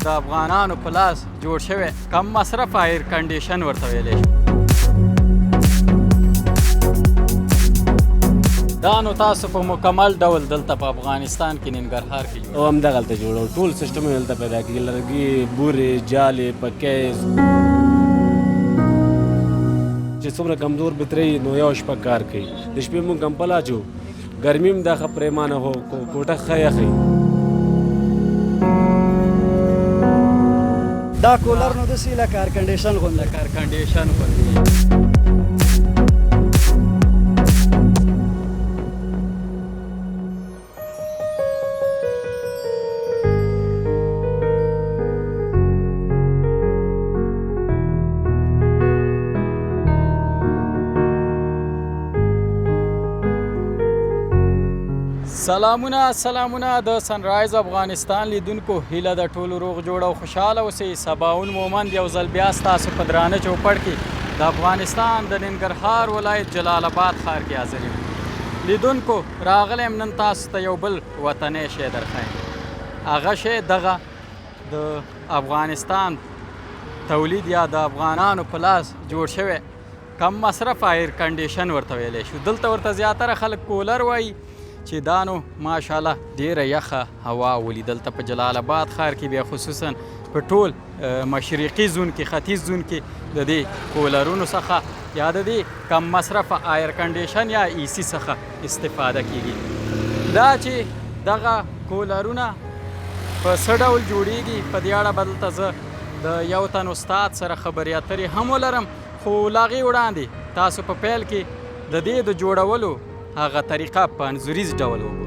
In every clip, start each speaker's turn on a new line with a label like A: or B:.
A: د افغانانو په لاس جوړ شوی کم مصرف ایر کنډیشن ورته ویلی شو. دا نو تاسو په مکمل ډول دلته په افغانستان کې ننګرهار کې جوړ
B: او همدغلته جوړو ټول سیسټم یې دلته پیدا کېږي لرګي بورې جالې پکې چې څومره کمزور بتري نو یو شپه کار کوي د شپې مونږ کمپل اچو ګرمي هم دغه پرېمانه هو کوټه ښه یخي
C: دا کولر نو داسې لکه ایر کنډیشن غوندې
A: لکه ایر کنډیشن غوندې. سلامونه د سنرایز افغانستان لیدونکو هیله د ټولو روغ جوړ او خوشحاله اوسئ. سباون مومند یو ځل بیا ستاسو په درانه چوپړ کې د افغانستان د ننګرهار ولایت جلال آباد ښار کې حاضر یم. لیدونکو راغلی یم نن تاسو ته یو بل وطنی شی درښیم. هغه شی دغه د افغانستان تولید یا د افغانانو په لاس جوړ شوی کم مصرف ایر کنډیشن ورته ویلی شو. دلته ورته زیاتره خلک کولر وایي چې دا نو ماشاءالله ډیره یخه هوا ولي. دلته په جلال آباد ښار کې بیا خصوصا په ټول مشرقي زون کې ختیځ زون کې د دې کولرونو څخه یا د دې کم مصرف ایر کنډیشن یا ای سی څخه استفاده کیږي. دا چې دغه کولرونه په څه ډول جوړیږي په دې اړه به دلته زه د یو تن استاد سره خبرې اترې هم ولرم، خو له هغې وړاندې تاسو په پیل کې د دې د جوړولو هغه طریقه په انځوریز ډول وګورئ.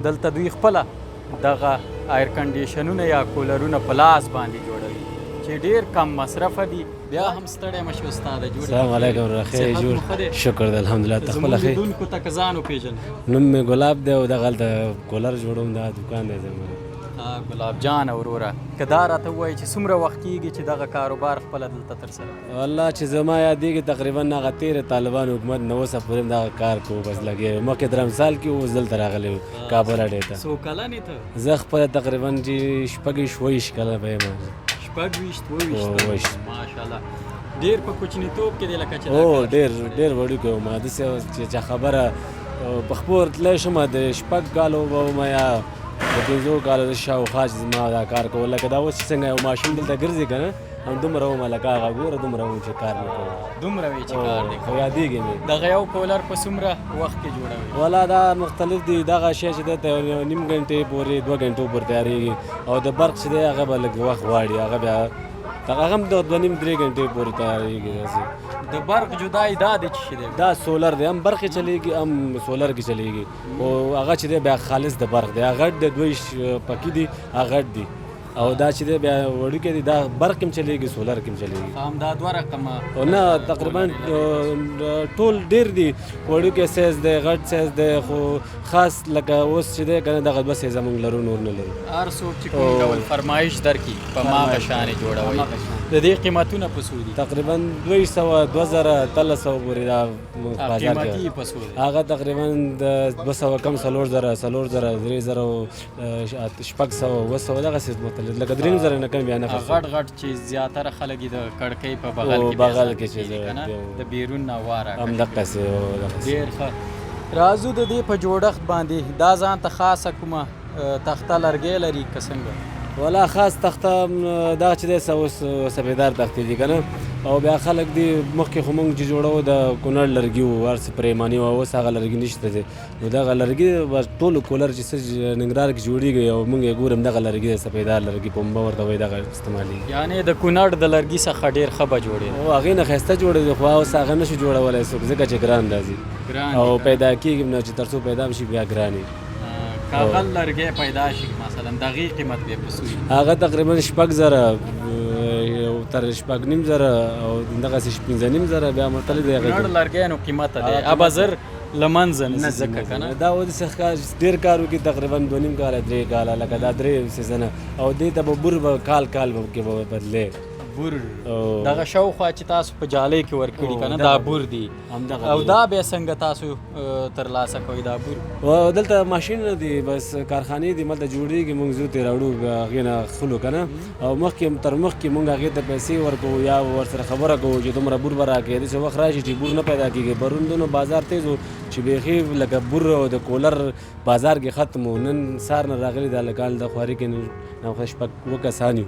A: دلته دوی خپله دغه ایر کنډیشنونه یا کولرونه په لاس باندې جوړوي چې ډېر کم مصرفه دي. بیا هم ستړی مه شي استاده.
B: السلام علیکم رخی جوړ شکر دی الحمدلله. ته خپله ښې؟
A: زموږ لیدونکو ته که ځان وپېژنې.
B: نوم مې ګلاب دی او دغلته کولر جوړوم دا دکان دی زما.
A: ګلاب جان وروره که دا راته ووایي چې څومره وخت کېږي چې دغه کاروبار خپله دلته ترسره کوي؟
B: والله چې زما یادېږي تقریبا هغه تېره طالبان حکومت نه اوسه پورې هم دغه کار کوو بس لګیا یم. مخکې درمسال کې اوس دلته راغلی و کابل اډې ته.
A: څو کلن یې ته؟
B: زه خپله تقریبا چې شپږ ویشت کاله به یم.
A: شپږ ویشت اوویشت ماشاءالله. ډېر په کوچنیتوب کې دی لکه چې
B: او ډېر وړوکی وم. داسې چې خبره په خپور تللی شم د شپږ کالو به وم یا د 5 کالو شاوخوا چې زما دا کار کول لکه دا اوس چې څنګه یو ماشوم دلته ګرځي که نه هم دومره وم لکه هغه ګوره دومره وم چې کار مې کوو
A: دومره وی چې کار دی
B: خو یادېږي مې
A: دغه یو کولر په څومره وخت کې جوړوي؟
B: والا دا مختلف دي دغه شی چې دی ته یو نیم ګنټې پورې 2 غنټو پورې تیارېږي او د برق چې دی هغه به لږ وخت غواړي هغه بیا هغه هم د 2.5-3 غنټې پورې تیارېږي داسې
A: د برق جدای دا دی چې دی
B: دا سولر دی هم برق کې چلیږي هم سولر کې چلیږي او هغه چې دی بیا خالص د برق دی هغه غټ د دوی پکې دي هغه غټ دي او دا چې دی بیا وړوکی دی دا برق کې هم چلیږي سولر کې هم چلیږي
A: هم دا دوه رقمه
B: او نه تقریبا ټول ډېر دي وړوکی سایز دی غټ سایز دی خو خاص لکه اوس چې دی که نه دغه 2 سایزه موږ لرو نور نه لرو
A: هر څوک چې کوم ډول فرمایش درکړي په ماغه شانې جوړوي د دې قیمتونه په څو دي؟
B: تقریبا 200 2000 300 پورې دا بازار
A: قیمتي
B: کې
A: په څو دي؟
B: هغه تقریبا د 200 کم 4000 3000 600 700 دغسې مختلف لکه 3000 نه کم بیا نه
A: غټ غټ چې زیاتره خلک یې د کړکۍ په بغل کې
B: بغل کې چې
A: کېږي که نه د بیرون نه واره
B: همدغسې
A: ډېر ښه راځو د دې په جوړښت باندې دا ځان ته خاصه کومه تخته لرګی لري که څنګه؟
B: والا خاص تخته دا چې دی اوس سپېدار تختې دي که نه او بیا خلک دي مخکې خو موږ چې جوړو د کونړ لرګي وو هر څه پرېماني وه اوس هغه لرګي نشته دی نو دغه لرګي بس ټولو کولر چې څه ننګرهار کې جوړېږي او موږ یې ګورم دغه لرګي دی سپېدار لرګي پنبه ورته وایي دغه استعمالېږي
A: یعنې د کونړ د لرګي څخه ډېر ښه به جوړېږي
B: او هغې نه ښایسته جوړېږي خو اوس هغه نه شو جوړولی څوک ځکه چې ګران راځي او پیدا کېږي نه چې تر څو پیدا شي بیا ګران وي
A: کاغل لرګی پیدا شي مثلا دغې قیمت بیا په څو وي؟
B: هغه تقریبا 6000 تر 5.5 او دغسې 5.5 بیا مختلف دی
A: کونړ لرګی نو قیمته دی ابه زر له منځه نځي ځکه که نه
B: دا وداسې ډېر کار وکړي تقریبا 2.5 کاله 3 کاله لکه دا 3 سیزنه او دې ته به بور به کال کې به بدلې
A: بور دغه شاوخوا چې تاسو په جالۍ کې ورکړي که نه دا بور دي او دا بیا څنګه تاسو ترلاسه کوئ دا بور؟
B: او دلته ماشین دي بس کارخانې دي ملته جوړېږي موږ زو ترې راوړو هغې نه خلو که نه او مخکې تر مخکې موږ هغې ته پیسې ورکوو یا ورسره خبره کوو چې دومره بور به راکړي داسې وخت راشي چې بور نه پیدا کېږي پرون دونو بازار تیز و چې بیخي لکه بور او د کولر بازار کې ختم و نن سهار نه راغلي د هلکان د خواري کې نو شپږ 2 کسان یو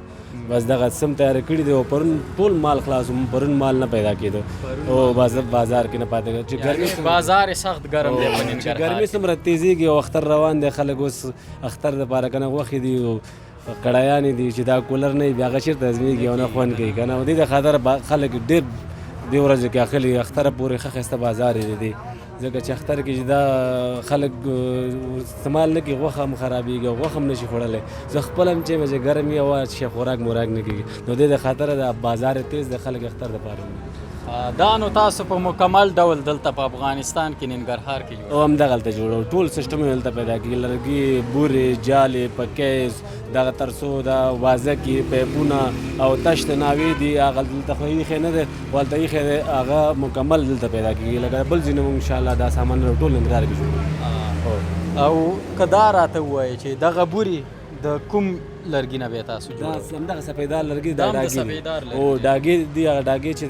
B: بس دغه سم تیار کړي دي او پرون ټول مال خلاص پرون مال نه پیدا کېدو او بازار کې نه پاتې کېدو چې ګرمي
A: بازار سخت ګرم دی په ننګرهار
B: ګرمي څومره تیزېږي او اختر روان دی خلک اوس اختر دپاره که نه غوښې دي او کړایانې دي چې دا کولر نه وي بیا هغه چېرته ازمېږي او نه خوند کوي که نه او دې د خاطره خلک ډېر دې ورځو کې اخلي اختره پورې ښه ښایسته بازار یې دی ځکه چې اختر کې چې دا خلک استعمال نه کوي غوښه هم خرابېږي او غوښه هم نه شي خوړلی زه خپله هم چې چې ګرم وي او چې خوراک موراک نه کېږي نو دې د خاطره د بازار تیز د خلک اختر دپاره
A: دا نو تاسو په مکمل ډول دلته په افغانستان کې ننګرهار کې جوړ
B: او همدغلته جوړو ټول سیسټم یې دلته پیدا کېږي لرګي بورې جالې پکیز دغه ترڅو دا وازکې پیپونه او تشت ناوې دي هغه دلته خو ایښی نه دی هلته ایښی دی هغه مکمل دلته پیدا کېږي لکه بل ځای نه موږ انشاءالله دا سامان ټول ننګرهار کې جوړو
A: او که دا راته ووایي چې دغه بوري د کوم لرګي نه بیا تاسو
B: دا
A: جوړوئ؟
B: همدغه سپېدار لرګي
A: دا
B: دا
A: هم د
B: ډاګې
A: سپېدار
B: دي
A: لرګي
B: او ډاګې دي هغه ډاګې چې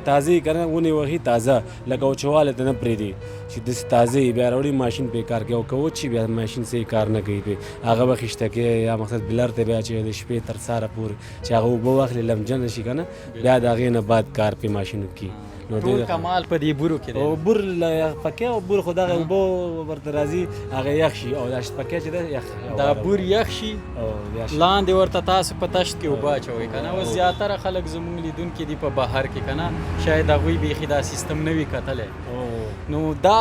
B: تازه یې که نه ونې وهي تازه لکه وچوالی ته نه پرېږدي چې داسې تازه یي بیا راوړي ماشین پې کار کوي او که وچ بیا ماشین صحیح کار نه کوي پې هغه به خیشته کوي یا مقصد بلر ته بیا چې د شپې تر سهاره پورې چې هغه اوبه واخلي لمجنه شي که نه بیا د هغې نه بعد کار پې ماشینو کوي
A: ټول کمال په دې بورو کې دی
B: او بور پکې او بور خو دغه اوبه ورته راځي هغه یخ شي او دا پکې چې دی یخ
A: دا بور یخ شي
B: او
A: لاندې ورته تاسو په تشت کې اوبه اچوئ که نه اوس زیاتره خلک زموږ لیدونکي دي په بهر کې که نه شاید هغوی بیخي دا سیستم نه وي کتلی نو دا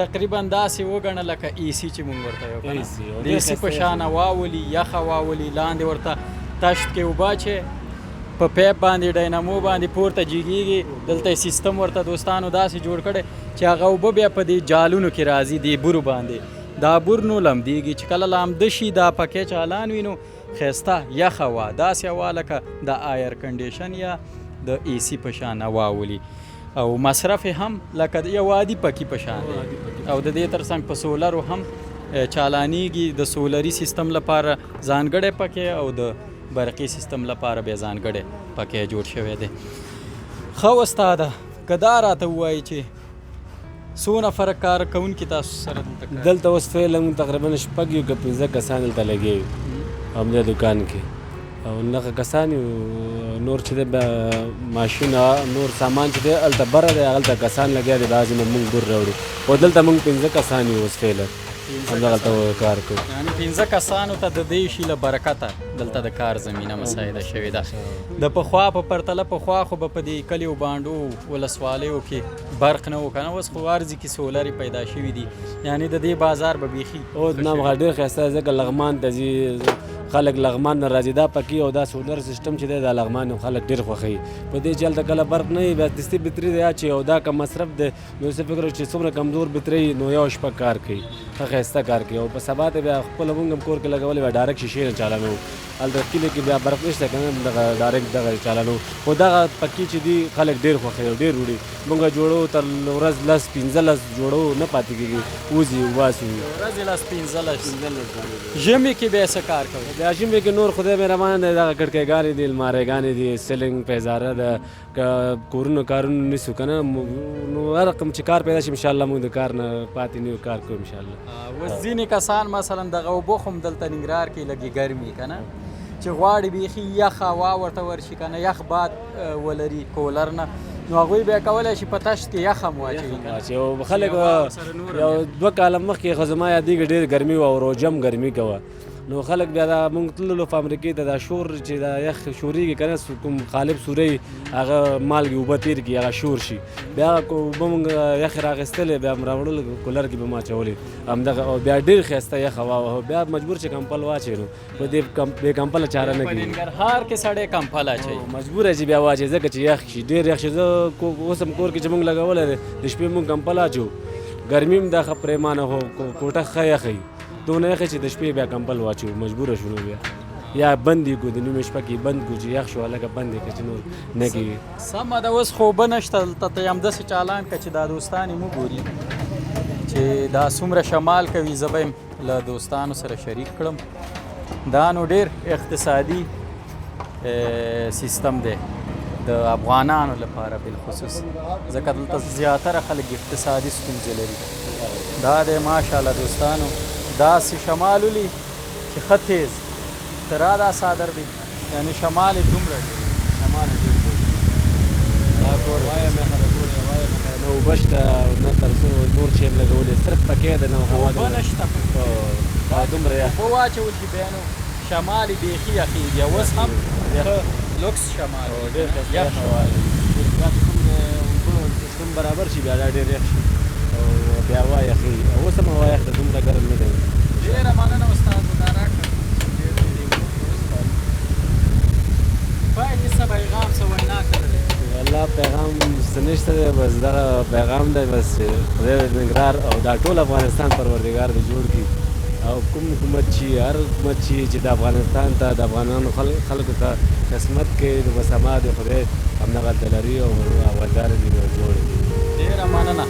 A: تقریبا داسې وګڼه لکه ای سی چې مونږ ورته یو که نه د ای سی په شانه واولي یخه واولي لاندې ورته تشت کې اوبه اچوې په پیپ باندې ډاینامو باندې پورته جګېږي دلته سیستم ورته دوستانو داسې جوړ کړی چې هغه اوبه بیا په دې جالونو کې راځي دې بورو باندې دا بور نو لمدېږي چې کله لامده شي دا پکې چالان وي نو ښایسته یخه هوا داسې هوا لکه د آیر کنډیشن یا د ای سی په شان واولي او مصرف هم لکه یو عادي پکې په شان دی او د دې تر څنګ په سولرو هم چالانېږي د سولري سیستم لپاره ځانګړی پکې او د برقي سیستم لپاره بیا ځانګړی پکې جوړ شوی دی. ښه استاده که دا راته ووایي چې څونه فرق کار کوونکي تاسو سره
B: دلته اوس فعلا تقریبا 6 یا 15 کسان دلته لګي یو همدې دکان کې او نغه کسان یو نور چې د ماشین نور سامان چې دی هلته بره دی هغلته کسان لګیا دي بعضې نه مونږ بور راوړو خو دلته مونږ 15 کسان یو اوس فعلا همدغلته کار کوو
A: یعنې 15 کسانو ته د دې شي له برکته دلته د کار زمینه مساعده شوې ده د پخوا په پرتله پخوا خو به په دې کلیو بانډو ولسوالیو کې برق نه و که نه اوس خو ارضي کې سولرې پیدا شوي دي یعنې د دې بازار به بیخي
B: او نه هغه ډېر ښایسته ځکه لغمان ته ځي خلک لغمان نه راځي دا پکې او دا سولر سیسټم چې دی دا لغمان خلک ډېر خوښوي په دې چې هلته کله برق نه وي بیا دستي بطري دی چې او دا کم مصرف دی نو زه فکر چې څومره کمزور بطري نو یو شپه کار کوي ښه ښایسته کار کوي او په سبا ته بیا خپله مونږ هم کور کې لګولې بیا ډایرکټ شیشې نه چالانوو هلته کلي کې بیا برق نشته که نه دغه ډایرکټ دغه چالانوو خو دغه پکې چې دي خلک ډېر خوښوي او ډېر وړي مونږ جوړو تر ورځ 10-15 جوړو نه پاتې کېږي وځي وباسو
A: ورځې 10-15 ژمي کې بیا څه کار کوئ
B: بیا ژمي کې نور خدای مهربانه دی دغه کړکیګانې دي الماریګانې دي سیلینګ پیزاره ده که کورونو کارونو نیسو که نه نو هر رقم چې کار پیدا شي انشاءالله موږ د کار نه پاتې نه یو کار کوو انشاءالله
A: اوس ځینې کسان مثلا دغه اوبه خو هم دلته ننګرهار کې لږې ګرمي که نه چې غواړي بیخي یخ هوا ورته ورشي که نه یخ باد ولري کولر نه نو هغوی بیا کولی شي په تشت کې یخ هم واچوي
B: او خلک یو 2 کاله مخکې خو زما یادېږي ډېر ګرمي وه او روجم ګرمي کوه نو خلک بیا دا مونږ تللو په امریکې ته دا شور چې دا یخ شورېږي که نه کوم غالب سوری هغه مالګې اوبه تېر کړي هغه شور شي بیا اوبه مونږ یخې راغېستلې بیا م راوړل کولر کې به م اچولې همدغه او بیا ډېر ښایسته یخ هوا وه بیا مجبور چې کمپل واچوې نو په دې بې کمپله چاره نه کوي
A: په ننګرهار کې سړی کمپل اچوي
B: مجبوره چې بیا واچوي ځکه چې یخ شي ډېر یخ شي زه اوس هم کور کې چې مونږ لګولی دی د شپې مونږ کمپل اچو ګرمي هم دا ښه پرېمانه خو کوټه ښه یخی دونه یخ چې د شپې بیا کمپل واچو مجبوره شو نو بیا یا بند یې کړو د نیمې شپه کې بند کړو چې یخ شو هلکه بند یې کړه چې نور نه کېږي
A: سمه ده اوس خو اوبه نشته دلته ته یې همداسې چالان کړه چې دا دوستان یې وګوري چې دا څومره شمال کوي زه به یې له دوستانو سره شریک کړم دا نو ډېر اقتصادي سیستم دی د افغانانو لپاره بالخصوص ځکه دلته زیاتره خلک اقتصادي ستونزې لري دا دی ماشاءالله دوستانو داسې شمال ولي چې ښه تیز ترا دا صادر دی یعنې شمال یې دومره دی شمال یې ډېر دی دا کور
B: وایم خلک وایم نه اوبه شته نه تر څو نور شی هم لګولې صرف پکې ده نه هوا
A: اوبه نشته
B: دومره یخ
A: اوبه واچول چې بیا نو شمال یې بیخي یخېږي اوس هم ښه لوکس شمال
B: ډېر ښایسته هوا اوبه سیستم برابر شي بیا دا ډېر یخ شي او بیا هوا یخېږي اوس هم هوا یخ ده دومره ګرم نه دی
A: ډېره مننه استاد دا راکړه باید څه پیغام څه وینا کړلی
B: الله پیغام څه نشته دی بس دغه پیغام دی بس خدای د ننګرهار او دا ټول افغانستان پروردګار دې جوړ کړي او کوم حکومت چې هر حکومت چې د افغانستان ته د افغانانو خلکو ته خدمت کوي نو بس هماغه د خدای همدغلته لري او ودار دې جوړ کړي
A: ډېره مننه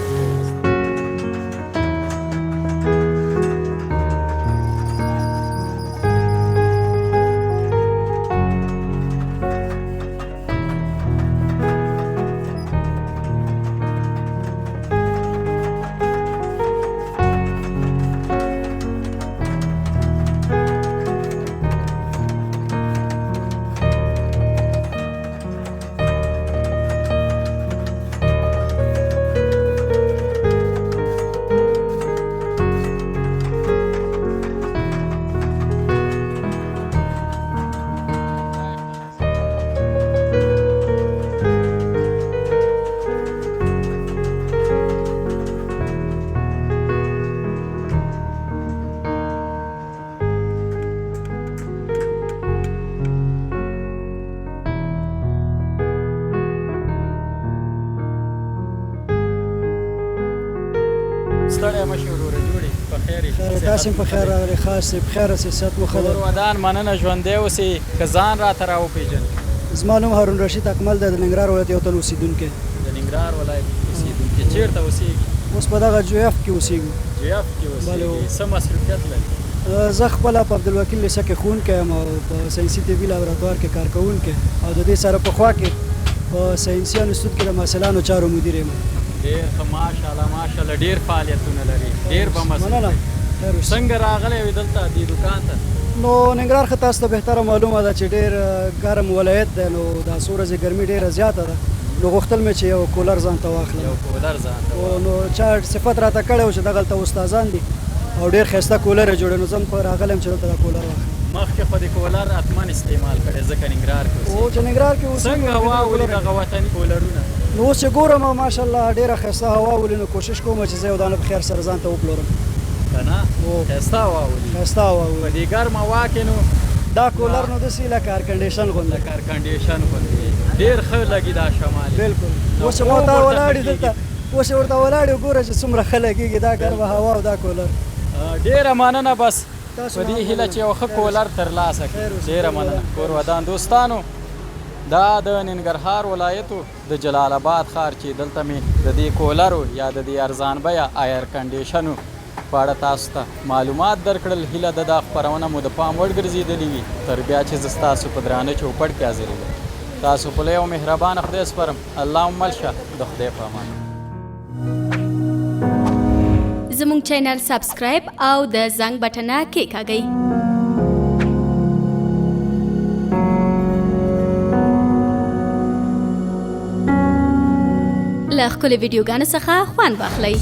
A: ستړی مه شې وروره جوړې په خیر یې
C: تاسې هم په خیر راغلی خاص په خیر اوسئ صحت مو ښه
A: کور
C: ده
A: ودان مننه ژوندی اوسې که ځان راته راوپېژنې
C: زما نوم هارون رشید اکمل دی د ننګرهار ولایت یو تن اوسېدونکی
A: د ننګرهار ولایت اوسېدونکی چېرته اوسېږي
C: اوس په دغه جویف کې اوسېږو
A: جیف کې
C: بله
A: اوسېږي څه مصروفیت لري
C: زه خپله په عبدالوکیل لیسه کې ښوونکی یم او په ساینسي طبي لابراتوار کې کار کوونکی او د دې سره پخوا کې په ساینسي انستیتوت کې د محصلانو چارو مدیر یم
A: ډېر ښه ماشاءالله ماشاءالله ډېر فعالیتونه لري ډېر به
C: مننه
A: مصروف
C: خیر اوسئ.
A: څنګه راغلی وې دلته دې دکان ته
C: نو ننګرهار خو تاسو ته بهتره معلومه ده چې ډېر ګرم ولایت دی نو دا څو ورځې ګرمي ډېره زیاته ده نو غوښتل مې چې یو کولر ځان ته واخلم
A: یو کولر ځان ته
C: نو چا صفت راته کړی و چې دغلته استادان دي او ډېر ښایسته کولر یې جوړوي نو زه هم په راغلی یم چې دلته دا کولر واخلم
A: مخکې خو د کولر حتما استعمال کړی ځکه ننګرهار کې
C: او چې ننګرهار کې
A: څنګه هوا ولي دغه وطني کولرونه
C: نو اوس چې ګورم ماشاءالله ډېره ښایسته هوا ولي نو کوشش کوم چې زه یو دانه په خیر سره ځان ته وپلورم
A: که نه ښایسته هوا ولي
C: ښایسته هوا
A: په
C: ولي
A: دې ګرمه هوا کې نو
C: دا کولر نو داسې لکه ایر کنډیشن غوندې
A: لکه ایر کنډیشن غوندې ډېر ښه لګي دا شمال
C: بلکل اوس چې ما ورته ولاړ یې دلته اوس چې ورته ولاړ یې ګوره چې څومره ښه لګېږي دا ګرمه هوا او دا کولر
A: ډېره مننه بس
C: تاسو
A: په دې هیله چې یو ښه کولر ترلاسه کړي ډېره مننه کور ودان دوستانو دا د ننګرهار ولایتو د جلال آباد ښار چې دلته مې د دې کولرو یا د دې ارزان بیه ایر کنډیشنو په اړه تاسو ته معلومات درکړل هیله ده دا خپرونه مو د پام وړ ګرځېدلې وي تر بیا چې زه ستاسو په درانه چوپړ کې حاضر یم تاسو په یو مهربانه خدای سپارم الله مل شه د خدای په امان
D: زموږ چینل سبسکرایب او د زنګ بټنه کېکاږئ له ښکلو ویډیوګانو څخه خوند واخلئ